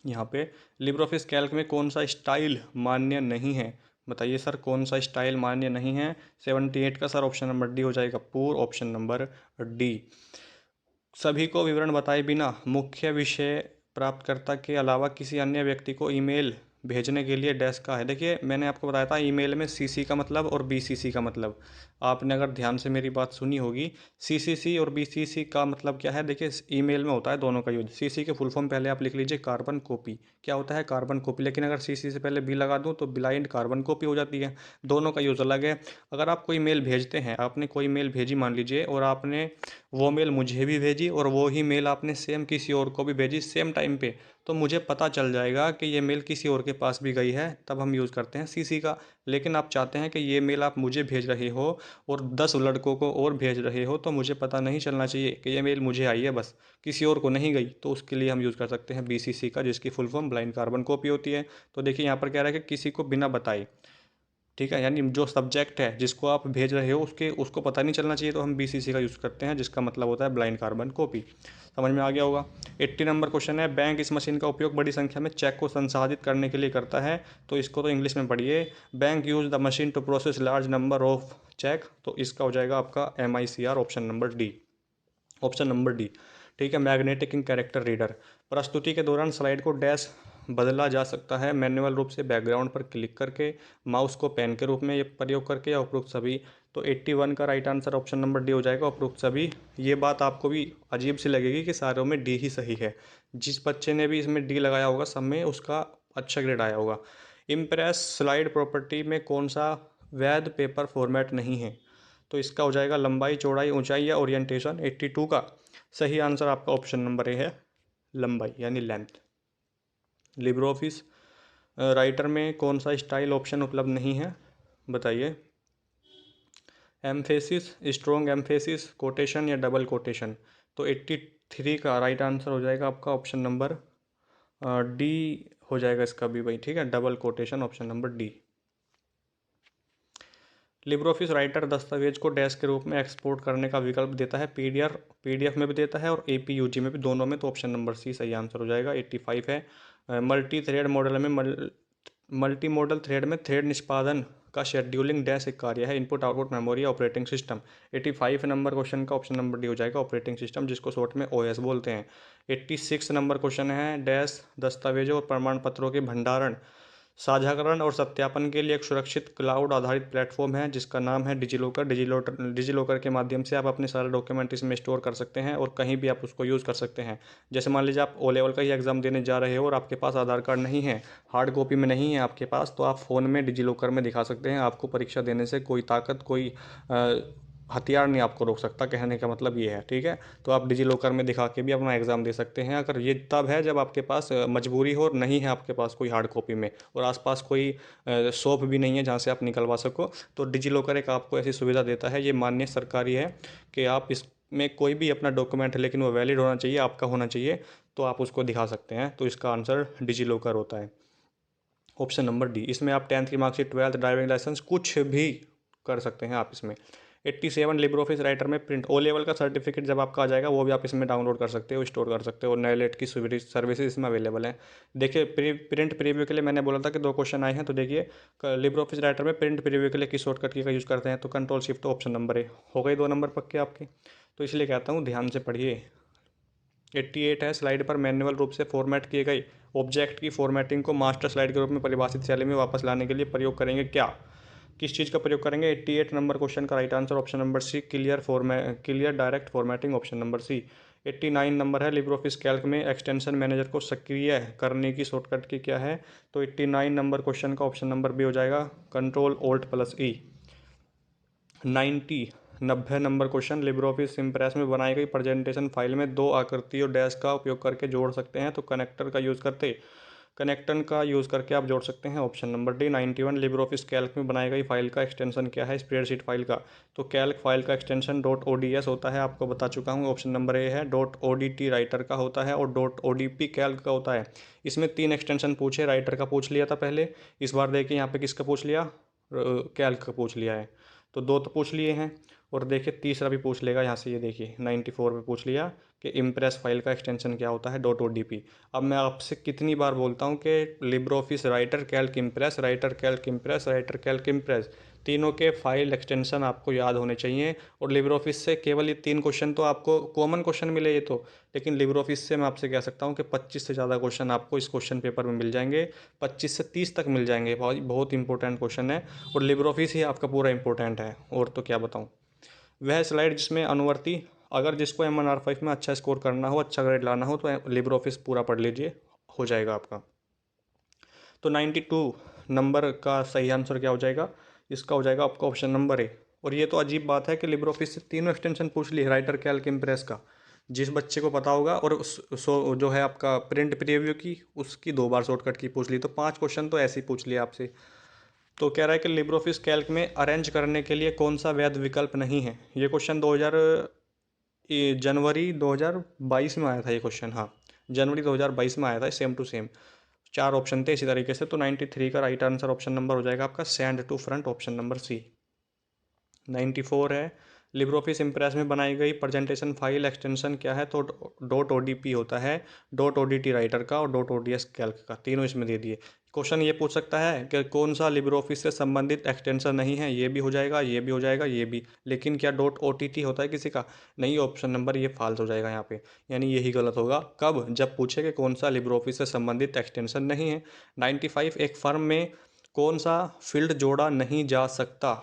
यहाँ पे लिब्रे ऑफिस कैल्क में कौन सा स्टाइल मान्य नहीं है? बताइए सर कौन सा स्टाइल मान्य नहीं है? 78 का सर ऑप्शन नंबर डी हो जाएगा, पूर, ऑप्शन नंबर डी। सभी को विवरण बताए बिना मुख्य विषय प्राप्तकर्ता के अलावा किसी अन्य व्यक्ति को ईमेल भेजने के लिए डैश का है। देखिए मैंने आपको बताया था ईमेल में सीसी का मतलब और बीसीसी का मतलब, आपने अगर ध्यान से मेरी बात सुनी होगी, सीसीसी और बीसीसी का मतलब क्या है। देखिए ईमेल में होता है दोनों का यूज। सीसी के फुल फॉर्म पहले आप लिख लीजिए कार्बन कॉपी, क्या होता है कार्बन कॉपी, लेकिन अगर सीसी से पहले बी लगा दूं तो ब्लाइंड कार्बन कॉपी हो जाती है। दोनों का यूज़ अलग है। अगर आप कोई मेल भेजते हैं, आपने कोई मेल भेजी मान लीजिए, और आपने वो मेल मुझे भी भेजी और वो ही मेल आपने सेम किसी और को भी भेजी सेम टाइम पे, तो मुझे पता चल जाएगा कि ये मेल किसी और के पास भी गई है, तब हम यूज़ करते हैं सीसी का। लेकिन आप चाहते हैं कि ये मेल आप मुझे भेज रहे हो और 10 लड़कों को और भेज रहे हो, तो मुझे पता नहीं चलना चाहिए कि ये मेल मुझे आई है बस, किसी और को नहीं गई, तो उसके लिए हम यूज़ कर सकते हैं बीसीसी का, जिसकी full form blind carbon copy होती है। तो देखिए यहाँ पर कह रहा है कि किसी को बिना बताए, ठीक है, यानी जो सब्जेक्ट है जिसको आप भेज रहे हो उसको पता नहीं चलना चाहिए, तो हम बीसीसी का यूज़ करते हैं, जिसका मतलब होता है ब्लाइंड कार्बन कॉपी। समझ में आ गया होगा। 80 नंबर क्वेश्चन है, बैंक इस मशीन का उपयोग बड़ी संख्या में चेक को संसाधित करने के लिए करता है। तो इसको तो इंग्लिश में पढ़िए, bank use the machine to process large number of cheque. तो इसका हो जाएगा आपका MICR, option number D. Option number D, ठीक है। मैग्नेटिक इंक कैरेक्टर रीडर, प्रस्तुति के दौरान स्लाइड को डैश बदला जा सकता है मैन्युअल रूप से बैकग्राउंड पर क्लिक करके, माउस को पेन के रूप में प्रयोग करके, या उपरोक्त सभी। तो 81 का right answer option number D हो जाएगा, उपरोक्त सभी। ये बात आपको भी अजीब सी लगेगी कि सारों में डी ही सही है। जिस बच्चे ने भी इसमें डी लगाया होगा सब में उसका अच्छा ग्रेड आया होगा। इम्प्रेस स्लाइड प्रॉपर्टी में कौन सा वैध पेपर फॉर्मेट नहीं है। तो इसका हो जाएगा लंबाई, चौड़ाई, ऊंचाई या ओरिएंटेशन। 82 का सही आंसर आपका ऑप्शन नंबर ए है, लंबाई यानी लेंथ। लिब्रो ऑफिस राइटर में कौन सा स्टाइल ऑप्शन उपलब्ध नहीं है, बताइए। एम्फेसिस, स्ट्रॉन्ग एम्फेसिस, कोटेशन या डबल कोटेशन। तो 83 का राइट आंसर हो जाएगा आपका ऑप्शन नंबर डी हो जाएगा इसका भी भाई, ठीक है, double quotation, option number D. LibreOffice writer दस्तावेज को डैश के रूप में एक्सपोर्ट करने का विकल्प देता है, पीडीएफ में भी देता है और एपीयूजी में भी, दोनों में। तो ऑप्शन नंबर सी सही आंसर हो जाएगा। 85 है, मल्टी थ्रेड मॉडल में मल्टी मॉडल थ्रेड में थ्रेड निष्पादन का शेड्यूलिंग डैश एक कार्य है, इनपुट आउटपुट मेमोरी या ऑपरेटिंग सिस्टम। 85 नंबर क्वेश्चन का ऑप्शन नंबर डी हो जाएगा, ऑपरेटिंग सिस्टम, जिसको शॉर्ट में ओएस बोलते हैं। 86 नंबर क्वेश्चन है, डैश दस्तावेजों और प्रमाण पत्रों के भंडारण, साझाकरण और सत्यापन के लिए एक सुरक्षित क्लाउड आधारित प्लेटफॉर्म है जिसका नाम है डिजिलॉकर। डिजिलॉकर के माध्यम से आप अपने सारे डॉक्यूमेंट इसमें स्टोर कर सकते हैं और कहीं भी आप उसको यूज़ कर सकते हैं। जैसे मान लीजिए आप ओ लेवल का ही एग्ज़ाम देने जा रहे हो और आपके पास आधार कार्ड नहीं है, हार्ड कॉपी में नहीं है आपके पास, तो आप फ़ोन में डिजिलॉकर में दिखा सकते हैं। आपको परीक्षा देने से कोई ताकत, कोई हथियार नहीं आपको रोक सकता, कहने का मतलब ये है, ठीक है। तो आप डिजिलॉकर में दिखा के भी अपना एग्ज़ाम दे सकते हैं। अगर ये तब है जब आपके पास मजबूरी हो और नहीं है आपके पास कोई हार्ड कॉपी में, और आसपास कोई शॉप भी नहीं है जहाँ से आप निकलवा सको, तो डिजिलॉकर एक आपको ऐसी सुविधा देता है। ये मान्य सरकारी है कि आप इसमें कोई भी अपना डॉक्यूमेंट है, लेकिन वो वैलिड होना चाहिए, आपका होना चाहिए, तो आप उसको दिखा सकते हैं। तो इसका आंसर डिजिलॉकर होता है, ऑप्शन नंबर डी। इसमें आप 10th की मार्कशीट, 12th ड्राइविंग लाइसेंस, कुछ भी कर सकते हैं आप इसमें। 87 लिब्रो ऑफिस राइटर में प्रिंट ओ लेवल का सर्टिफिकेट जब आपका आ जाएगा, वो भी आप इसमें डाउनलोड कर सकते हो, स्टोर कर सकते हो, और नेलेट की सर्विसेज इसमें अवेलेबल है। देखिए प्रिंट प्रीव्यू के लिए मैंने बोला था कि 2 क्वेश्चन आए हैं, तो देखिए लिब्रो ऑफिस राइटर में प्रिंट प्रीव्यू के लिए किस शॉर्टकट की का यूज़ करते हैं, तो control shift, option number A. हो गई 2 नंबर पक्के आपके, तो इसलिए कहता हूँ ध्यान से पढ़िए। 88 है, स्लाइड पर मैन्युअल रूप से फॉर्मेट किए गए ऑब्जेक्ट की फॉर्मेटिंग को मास्टर स्लाइड के रूप में परिभाषित शैली में वापस लाने के लिए प्रयोग करेंगे क्या, किस चीज़ का प्रयोग करेंगे। 88 नंबर क्वेश्चन का right answer option number C, clear direct formatting, option number C. 89 number है, लिब्रो ऑफिस कैल्क में एक्सटेंशन मैनेजर को सक्रिय करने की शॉर्टकट की क्या है। तो 89 नंबर क्वेश्चन का ऑप्शन नंबर बी हो जाएगा, कंट्रोल ऑल्ट प्लस ई। 90 number question, Libre office Impress में बनाई गई प्रेजेंटेशन फाइल में 2 आकृति और डैश का उपयोग करके जोड़ सकते हैं, तो कनेक्टर का यूज़ करके आप जोड़ सकते हैं, option number D. 91 Libre office Calc में बनाई गई फाइल का एक्सटेंशन क्या है, स्प्रेडशीट फाइल का। तो कैल्क फाइल का एक्सटेंशन .ods होता है, आपको बता चुका हूँ, ऑप्शन नंबर ए है। .odt राइटर का होता है और .odp कैल्क का होता है। इसमें 3 एक्सटेंशन पूछे, राइटर का पूछ लिया था पहले, इस बार देखिए यहाँ पे किसका पूछ लिया, कैल्क का पूछ लिया है। तो 2 तो पूछ लिए हैं, और देखिए तीसरा भी पूछ लेगा यहाँ से, ये देखिए 94 पे पूछ लिया कि इम्प्रेस फाइल का एक्सटेंशन क्या होता है, .odp। अब मैं आपसे कितनी बार बोलता हूँ कि Libre office writer Calc impress, writer Calc impress, writer Calc impress, तीनों के फाइल एक्सटेंशन आपको याद होने चाहिए। और लिब्रे ऑफिस से केवल ये 3 क्वेश्चन तो आपको कॉमन क्वेश्चन मिले ये तो, लेकिन लिब्रे ऑफिस से मैं आपसे कह सकता हूँ कि 25 से ज़्यादा क्वेश्चन आपको इस क्वेश्चन पेपर में मिल जाएंगे, 25 से 30 तक मिल जाएंगे। बहुत बहुत इंपॉर्टेंट क्वेश्चन है और लिब्रे ऑफिस ही आपका पूरा इंपॉर्टेंट है, और तो क्या बताऊँ। वह स्लाइड जिसमें अनुवर्ती, अगर जिसको MNR5 में अच्छा स्कोर करना हो, अच्छा ग्रेड लाना हो, तो लिब्रे ऑफिस पूरा पढ़ लीजिए, हो जाएगा आपका। तो 92 नंबर का सही आंसर क्या हो जाएगा, इसका हो जाएगा आपका ऑप्शन नंबर ए। और ये तो अजीब बात है कि लिब्रे ऑफिस से तीनों एक्सटेंशन पूछ ली, राइटर कैल्क इम्प्रेस का। जिस बच्चे को पता होगा, और जो है आपका प्रिंट प्रीव्यू की, उसकी 2 बार शॉर्टकट की पूछ ली, तो 5 क्वेश्चन तो ऐसे ही पूछ लिया आपसे। तो कह रहा है कि लिब्रे ऑफिस कैल्क में अरेंज करने के लिए कौन सा वैध विकल्प नहीं है। ये क्वेश्चन जनवरी 2022 में आया था ये क्वेश्चन, हाँ जनवरी 2022 में आया था, सेम टू सेम 4 ऑप्शन थे इसी तरीके से। तो 93 का राइट आंसर ऑप्शन नंबर हो जाएगा आपका send to front, option number C. 94 है, लिब्रे ऑफिस इम्प्रेस में बनाई गई प्रेजेंटेशन फाइल एक्सटेंशन क्या है, तो .odp होता है, .odt राइटर का और .ods कैल्क का, तीनों इसमें दे दिए। क्वेश्चन ये पूछ सकता है कि कौन सा लिब्रे ऑफिस से संबंधित एक्सटेंशन नहीं है, ये भी हो जाएगा, ये भी हो जाएगा, ये भी, लेकिन क्या .ott होता है किसी का, नहीं, ऑप्शन नंबर ये फाल्स हो जाएगा यहाँ पे, यानी यही गलत होगा। कब, जब पूछे कि कौन सा लिब्रे ऑफिस से संबंधित एक्सटेंशन नहीं है। 95, एक फर्म में कौन सा फील्ड जोड़ा नहीं जा सकता,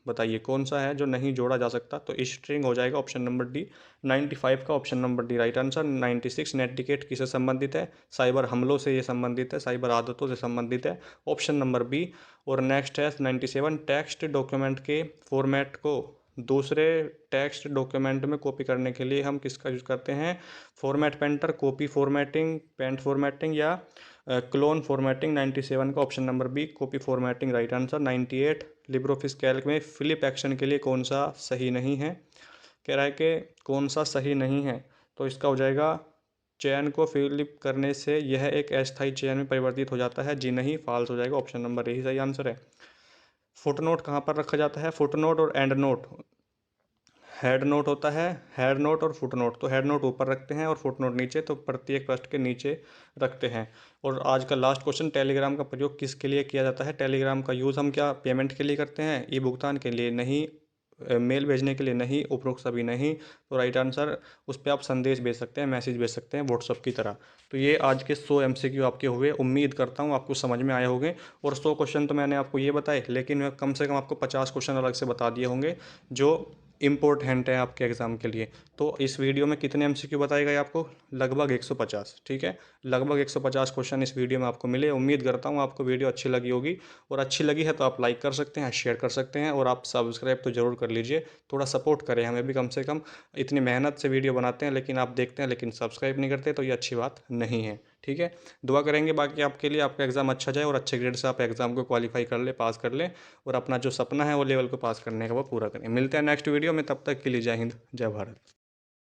बताइए कौन सा है जो नहीं जोड़ा जा सकता, तो स्ट्रिंग हो जाएगा, ऑप्शन नंबर डी। 95 का option number D right answer. 96, नेटिकेट किससे संबंधित है, साइबर हमलों से ये संबंधित है, साइबर आदतों से संबंधित है, ऑप्शन नंबर बी। और नेक्स्ट है 97, टेक्स्ट डॉक्यूमेंट के फॉर्मेट को दूसरे टेक्स्ट डॉक्यूमेंट में कॉपी करने के लिए हम किसका यूज़ करते हैं, format painter, copy formatting, paint formatting या क्लोन फॉर्मेटिंग। 97 का option number B, copy formatting right answer. 98, LibreOffice Calc में फ्लिप एक्शन के लिए कौन सा सही नहीं है, कह रहा है कि कौन सा सही नहीं है, तो इसका हो जाएगा चयन को फ्लिप करने से यह एक अस्थायी चयन में परिवर्तित हो जाता है, जी नहीं, फॉल्स हो जाएगा, ऑप्शन नंबर ए ही सही आंसर है। फुटनोट कहाँ पर रखा जाता है, फुटनोट और एंड नोट, हेड नोट होता है, हेड नोट और फुट नोट, तो हेड नोट ऊपर रखते हैं और फुट नोट नीचे, तो प्रत्येक पृष्ठ के नीचे रखते हैं। और आज का लास्ट क्वेश्चन, टेलीग्राम का प्रयोग किसके लिए किया जाता है, टेलीग्राम का यूज़ हम क्या पेमेंट के लिए करते हैं, ई भुगतान के लिए नहीं, मेल भेजने के लिए नहीं, उपरोक्त सभी नहीं। तो राइट आंसर, उस पर आप संदेश भेज सकते हैं, मैसेज भेज सकते हैं व्हाट्सअप की तरह। तो ये आज के 100 MCQ आपके हुए, उम्मीद करता हूँ आपको समझ में आए होंगे। और 100 क्वेश्चन तो मैंने आपको ये बताए, लेकिन मैं कम से कम आपको 50 क्वेश्चन अलग से बता दिए होंगे जो इम्पोर्टेंट है आपके एग्ज़ाम के लिए। तो इस वीडियो में कितने MCQ बताए गए आपको, लगभग 150, ठीक है, लगभग 150 क्वेश्चन इस वीडियो में आपको मिले। उम्मीद करता हूँ आपको वीडियो अच्छी लगी होगी, और अच्छी लगी है तो आप लाइक कर सकते हैं, शेयर कर सकते हैं, और आप सब्सक्राइब तो ज़रूर कर लीजिए, थोड़ा सपोर्ट करें हमें भी, कम से कम इतनी मेहनत से वीडियो बनाते हैं, लेकिन आप देखते हैं लेकिन सब्सक्राइब नहीं करते, तो ये अच्छी बात नहीं है, ठीक है। दुआ करेंगे बाकी आपके लिए, आपका एग्ज़ाम अच्छा जाए और अच्छे ग्रेड से आप एग्ज़ाम को क्वालिफाई कर ले, पास कर ले, और अपना जो सपना है वो लेवल को पास करने का वो पूरा करें। मिलते हैं नेक्स्ट वीडियो में, तब तक के लिए जय हिंद, जय भारत।